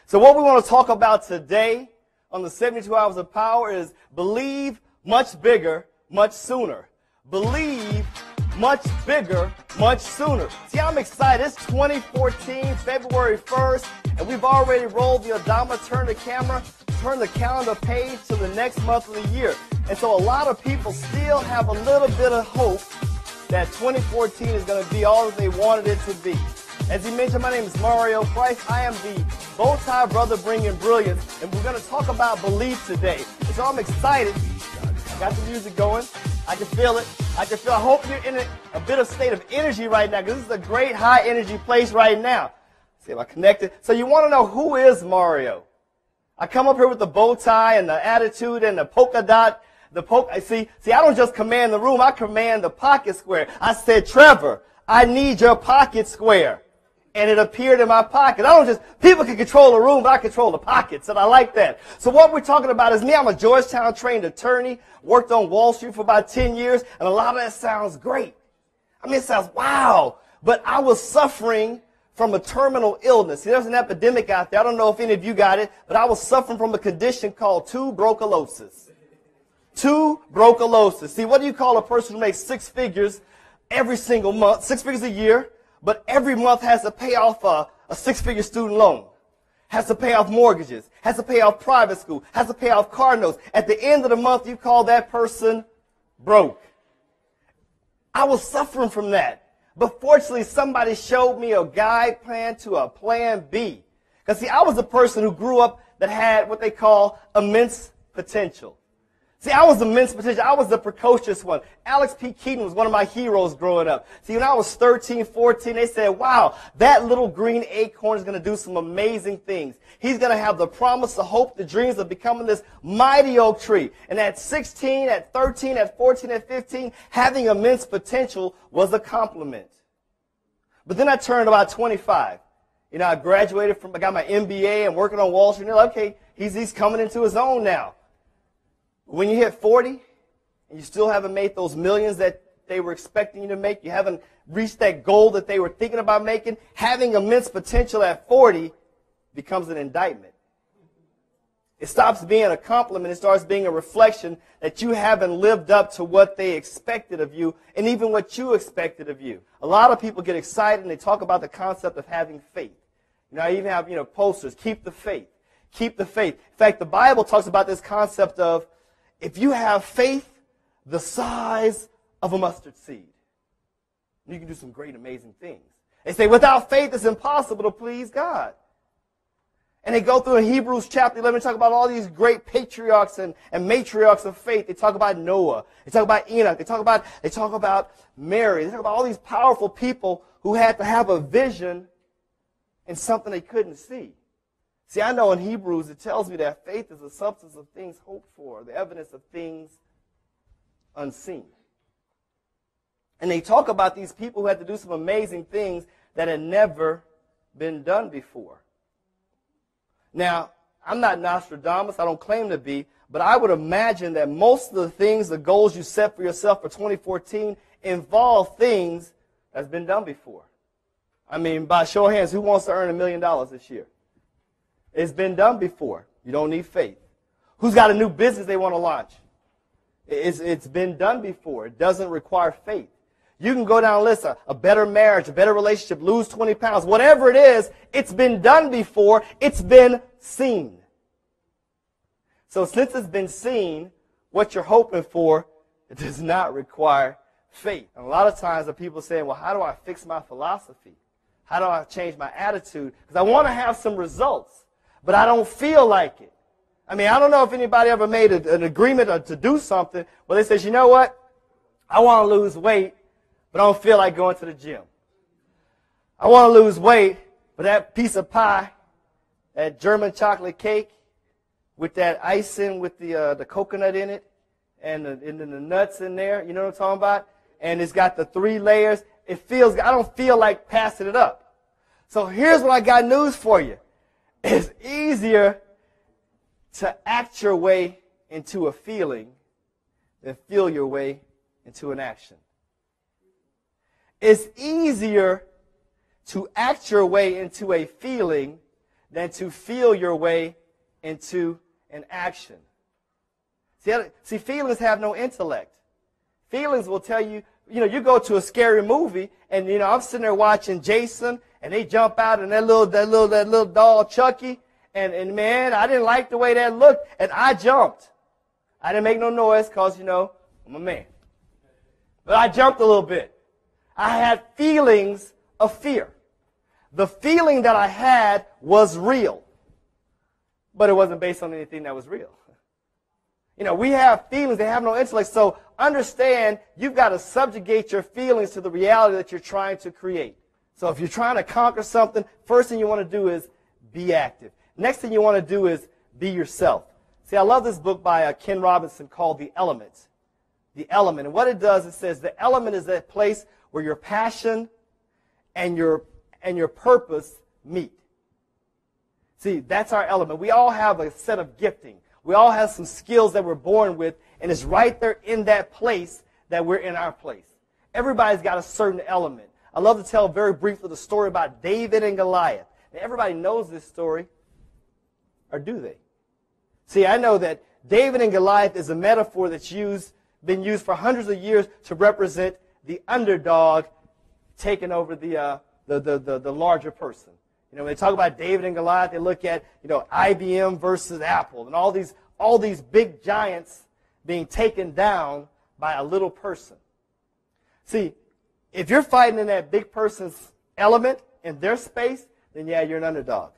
So what we want to talk about today on the 72 Hours of Power is believe much bigger, much sooner. Believe much bigger, much sooner. See, I'm excited. It's 2014, February 1st, and we've already rolled the odometer, turn the calendar page to the next month of the year. And so a lot of people still have a little bit of hope that 2014 is going to be all that they wanted it to be. As he mentioned, my name is Mario Price. I am the Bowtie Brother bringing brilliance, and we're going to talk about belief today. And so I'm excited. I got the music going. I can feel it. I hope you're in a bit of state of energy right now, because this is a great high energy place right now. See if I connected. So you want to know, who is Mario? I come up here with the bow tie and the attitude and the polka dot. See, I don't just command the room. I command the pocket square. I said, Trevor, I need your pocket square. And it appeared in my pocket. People can control the room, but I control the pockets, and I like that. So what we're talking about is me. I'm a Georgetown trained attorney, worked on Wall Street for about 10 years, and a lot of that sounds great. I mean, it sounds wow. But I was suffering from a terminal illness. See, there's an epidemic out there. I don't know if any of you got it, but I was suffering from a condition called tuberculosis. Tuberculosis. See, what do you call a person who makes six figures every single month, 6 figures a year, but every month has to pay off a six-figure student loan, has to pay off mortgages, has to pay off private school, has to pay off car notes. At the end of the month, you call that person broke. I was suffering from that. But fortunately, somebody showed me a guide plan to a plan B. Because, see, I was a person who grew up that had what they call immense potential. See, I was immense potential. I was the precocious one. Alex P. Keaton was one of my heroes growing up. See, when I was 13, 14, they said, wow, that little green acorn is going to do some amazing things. He's going to have the promise, the hope, the dreams of becoming this mighty oak tree. And at 16, at 13, at 14, at 15, having immense potential was a compliment. But then I turned about 25. You know, I got my MBA and working on Wall Street. And they're like, okay, he's coming into his own now. When you hit 40 and you still haven't made those millions that they were expecting you to make, you haven't reached that goal that they were thinking about making, having immense potential at 40 becomes an indictment. It stops being a compliment. It starts being a reflection that you haven't lived up to what they expected of you and even what you expected of you. A lot of people get excited and they talk about the concept of having faith. You know, I even have, posters, keep the faith. Keep the faith. In fact, the Bible talks about this concept of, if you have faith the size of a mustard seed, you can do some great, amazing things. They say, without faith, it's impossible to please God. And they go through in Hebrews chapter 11, talk about all these great patriarchs and matriarchs of faith. They talk about Noah. They talk about Enoch. They talk about Mary. They talk about all these powerful people who had to have a vision and something they couldn't see. See, I know in Hebrews it tells me that faith is the substance of things hoped for, the evidence of things unseen. And they talk about these people who had to do some amazing things that had never been done before. Now, I'm not Nostradamus, I don't claim to be, but I would imagine that most of the things, the goals you set for yourself for 2014 involve things that's been done before. I mean, by show of hands, who wants to earn $1 million this year? It's been done before. You don't need faith. Who's got a new business they want to launch? It's been done before. It doesn't require faith. You can go down a list, a better marriage, a better relationship, lose 20 pounds, whatever it is, it's been done before. It's been seen. So since it's been seen, what you're hoping for, it does not require faith. And a lot of times the people saying, well, how do I fix my philosophy? How do I change my attitude? Because I want to have some results. But I don't feel like it. I mean, I don't know if anybody ever made an agreement to do something where they says, you know what? I want to lose weight, but I don't feel like going to the gym. I want to lose weight, but that piece of pie, that German chocolate cake with that icing with the coconut in it and the nuts in there, you know what I'm talking about? And it's got the 3 layers. I don't feel like passing it up. So here's what I got news for you. It's easier to act your way into a feeling than feel your way into an action. It's easier to act your way into a feeling than to feel your way into an action. See, feelings have no intellect. Feelings will tell you, you go to a scary movie, and, I'm sitting there watching Jason, and they jump out, and that little doll, Chucky, and man, I didn't like the way that looked, and I jumped. I didn't make no noise because, I'm a man. But I jumped a little bit. I had feelings of fear. The feeling that I had was real, but it wasn't based on anything that was real. We have feelings, they have no intellect, so understand you've got to subjugate your feelings to the reality that you're trying to create. So if you're trying to conquer something, first thing you want to do is be active. Next thing you want to do is be yourself. See, I love this book by Ken Robinson called The Element. The Element. And what it does, it says the element is that place where your passion and your purpose meet. See, that's our element. We all have a set of gifting. We all have some skills that we're born with, and it's right there in that place that we're in our place. Everybody's got a certain element. I love to tell very briefly the story about David and Goliath. And everybody knows this story, or do they? See, I know that David and Goliath is a metaphor that's been used for hundreds of years to represent the underdog taking over the larger person. When they talk about David and Goliath, they look at, IBM versus Apple and all these big giants being taken down by a little person. See, if you're fighting in that big person's element, in their space, then yeah, you're an underdog.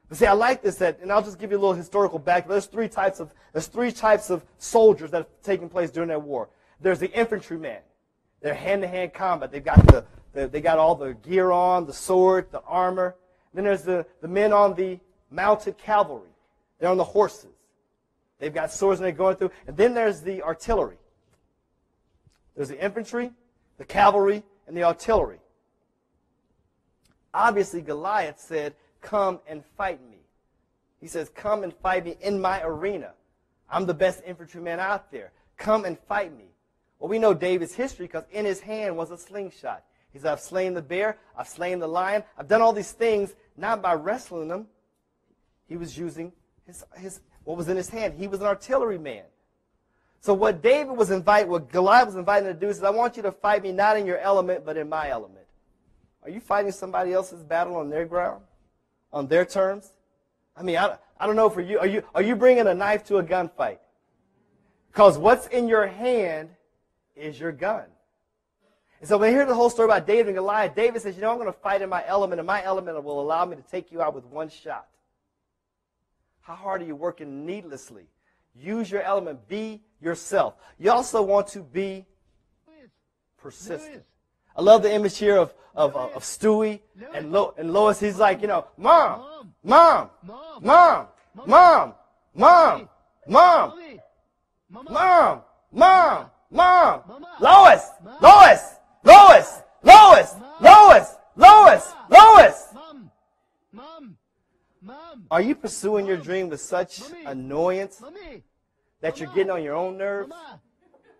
But see, I like this, and I'll just give you a little historical background. There's three types of soldiers that have taken place during that war. There's the infantryman. They're hand-to-hand combat. They got all the gear on, the sword, the armor. Then there's the men on the mounted cavalry. They're on the horses. They've got swords and they're going through. And then there's the artillery. There's the infantry, the cavalry, and the artillery. Obviously, Goliath said, come and fight me. He says, come and fight me in my arena. I'm the best infantryman out there. Come and fight me. Well, we know David's history because in his hand was a slingshot. He said, I've slain the bear, I've slain the lion, I've done all these things, not by wrestling them. He was using what was in his hand. He was an artilleryman. So what Goliath was invited to do is, I want you to fight me not in your element, but in my element. Are you fighting somebody else's battle on their ground? On their terms? I mean, I don't know for you. Are you bringing a knife to a gunfight? Because what's in your hand is your gun. And so when you hear the whole story about David and Goliath, David says, I'm going to fight in my element, and my element will allow me to take you out with one shot. How hard are you working needlessly? Use your element. Be yourself. You also want to be persistent. I love the image here of Stewie and Lois. He's like, Mom, Mom, Mom, Mom, Mom, Mom, Mom, Mom, Mom, Lois, Lois, Lois, Lois, Lois, Lois, Lois. Are you pursuing your dream with such annoyance that you're getting on your own nerves?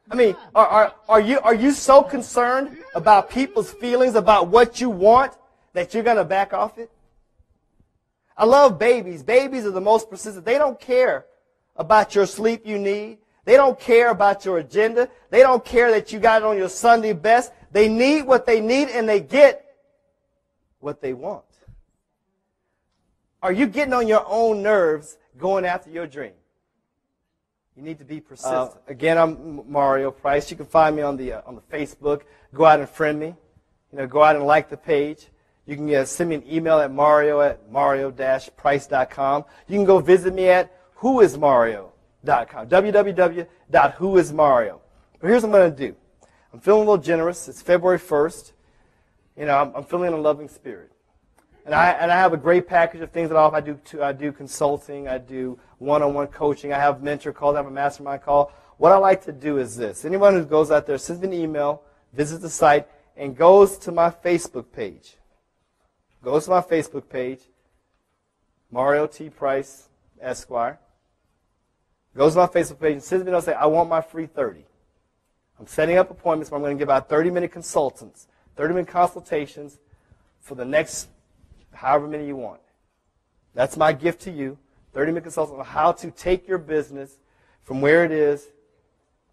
I mean, are you so concerned about people's feelings, about what you want, that you're going to back off it? I love babies. Babies are the most persistent. They don't care about your sleep you need. They don't care about your agenda. They don't care that you got it on your Sunday best. They need what they need, and they get what they want. Are you getting on your own nerves going after your dream? You need to be persistent. Again, I'm Mario Price. You can find me on the Facebook. Go out and friend me. Go out and like the page. You can send me an email at mario@mario-price.com. You can go visit me at whoismario.com. www.whoismario. But here's what I'm going to do. I'm feeling a little generous. It's February 1st. I'm feeling a loving spirit. And I have a great package of things that I offer. I do consulting. I do one-on-one coaching. I have mentor calls. I have a mastermind call. What I like to do is this. Anyone who goes out there, sends me an email, visits the site, and goes to my Facebook page. Goes to my Facebook page, Mario T. Price, Esquire. Goes to my Facebook page and sends me a note and says, I want my free 30. I'm setting up appointments where I'm going to give out 30-minute consultations, 30-minute consultations for the next however many you want. That's my gift to you. 30-minute consulting on how to take your business from where it is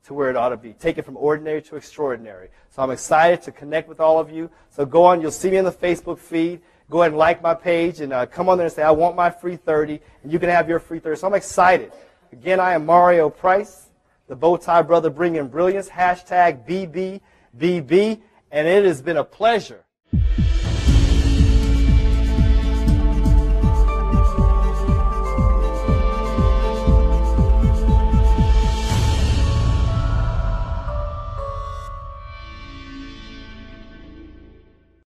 to where it ought to be. Take it from ordinary to extraordinary. So I'm excited to connect with all of you. So go on. You'll see me in the Facebook feed. Go ahead and like my page and come on there and say, I want my free 30, and you can have your free 30. So I'm excited. Again, I am Mario Price, the Bowtie Brother bringing brilliance, #BBBB, and it has been a pleasure.